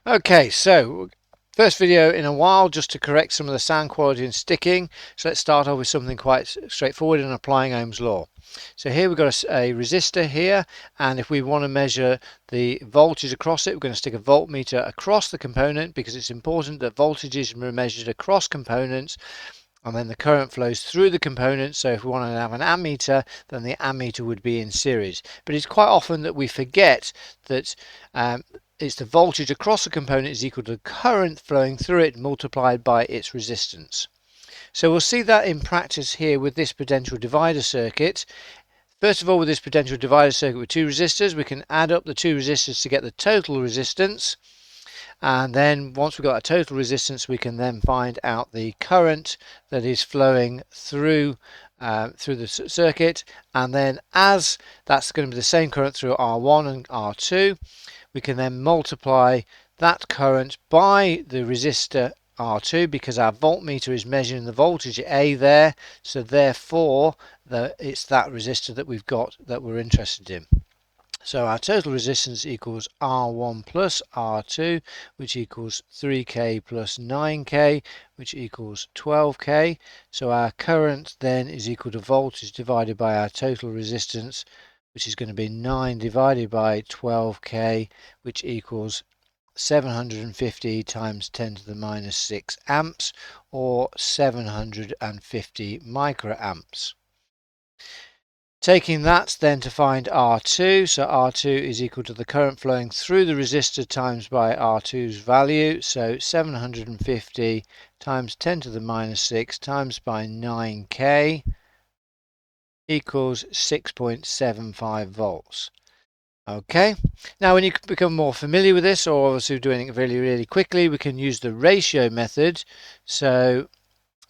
Okay, so first video in a while just to correct some of the sound quality and sticking. So let's start off with something quite straightforward in applying Ohm's law. So here we've got a resistor here, and if we want to measure the voltage across it, we're going to stick a voltmeter across the component because it's important that voltages are measured across components, and then the current flows through the component. So if we want to have an ammeter, then the ammeter would be in series. But it's quite often that we forget that it's the voltage across the component is equal to the current flowing through it multiplied by its resistance. So we'll see that in practice here with this potential divider circuit. First of all, with this potential divider circuit with two resistors, we can add up the two resistors to get the total resistance. And then once we've got a total resistance, we can then find out the current that is flowing through the circuit. And then as that's going to be the same current through R1 and R2, we can then multiply that current by the resistor R2 because our voltmeter is measuring the voltage A there. So therefore, it's that resistor that we've got that we're interested in. So our total resistance equals R1 plus R2, which equals 3K plus 9K, which equals 12K. So our current then is equal to voltage divided by our total resistance, which is going to be 9 divided by 12K, which equals 750 times 10 to the minus 6 amps, or 750 microamps. Taking that then to find R2, so R2 is equal to the current flowing through the resistor times by R2's value, so 750 times 10 to the minus 6 times by 9K equals 6.75 volts. Okay, now when you become more familiar with this, or obviously doing it really quickly, we can use the ratio method. So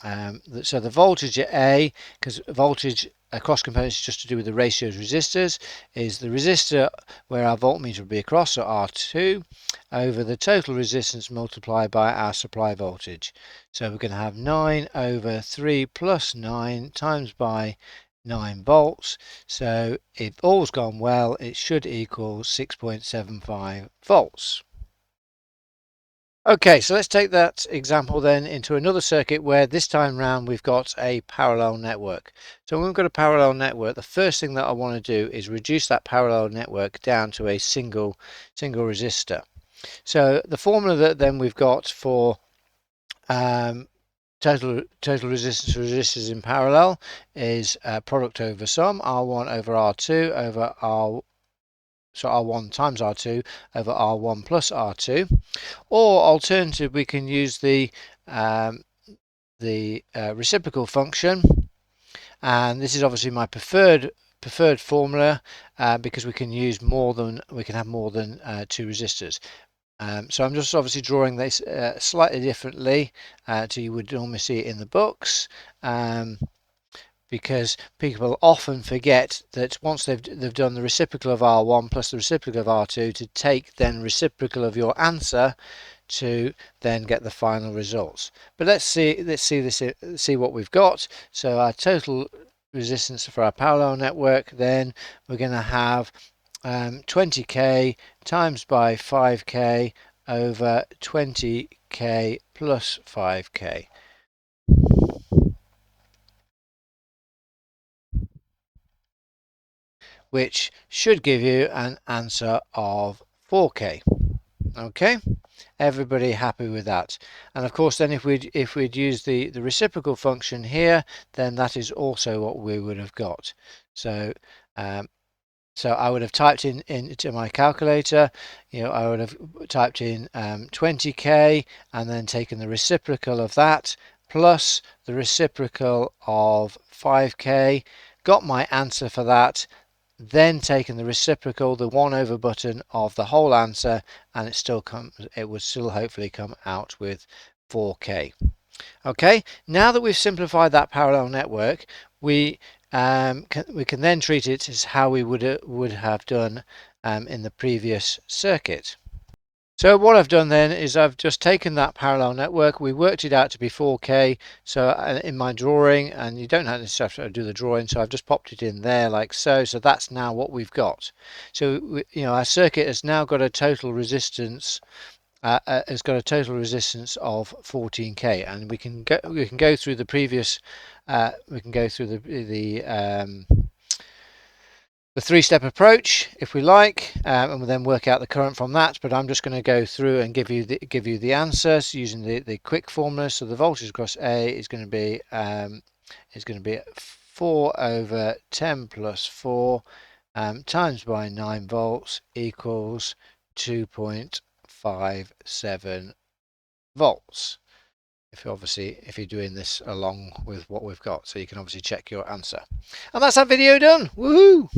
the voltage at A, because voltage across components is just to do with the ratio of resistors, is the resistor where our voltmeter will be across, so R2, over the total resistance multiplied by our supply voltage. So we're going to have 9 over 3 plus 9 times by 9 volts. So if all's gone well, it should equal 6.75 volts. Okay, so let's take that example then into another circuit where this time round we've got a parallel network. So when we've got a parallel network, the first thing that I want to do is reduce that parallel network down to a single resistor. So the formula that then we've got for total resistance of resistors in parallel is product over sum, R1 over R2 over R1 times R2 over R1 plus R2. Or alternative, we can use the reciprocal function, and this is obviously my preferred formula because we can have more than two resistors. So I'm just obviously drawing this slightly differently to you would normally see it in the books. Because people often forget that once they've done the reciprocal of R1 plus the reciprocal of R2 to take then reciprocal of your answer to then get the final results. But let's see what we've got. So our total resistance for our parallel network, then we're going to have 20k times by 5k over 20k plus 5k. Which should give you an answer of 4K. Okay, everybody happy with that? And of course, then if we'd used the reciprocal function here, then that is also what we would have got. So I would have typed into my calculator, I would have typed in 20k and then taken the reciprocal of that plus the reciprocal of 5k, got my answer for that, then taken the reciprocal, the 1 over button of the whole answer, and it would still hopefully come out with 4k. Okay, now that we've simplified that parallel network, we can then treat it as how we would have done in the previous circuit. So what I've done then is I've just taken that parallel network, we worked it out to be 4K, so in my drawing, and you don't have to do the drawing, so I've just popped it in there like so, so that's now what we've got. So our circuit has now got a total resistance has got a total resistance of 14k, and we can go through the previous we can go through the three-step approach if we like, and we'll then work out the current from that. But I'm just going to go through and give you the answers using the quick formula. So the voltage across A is going to be 4 over 10 plus 4 times by 9 volts equals 2.57 volts. If you're doing this along with what we've got, so you can obviously check your answer. And that's that video done. Woohoo!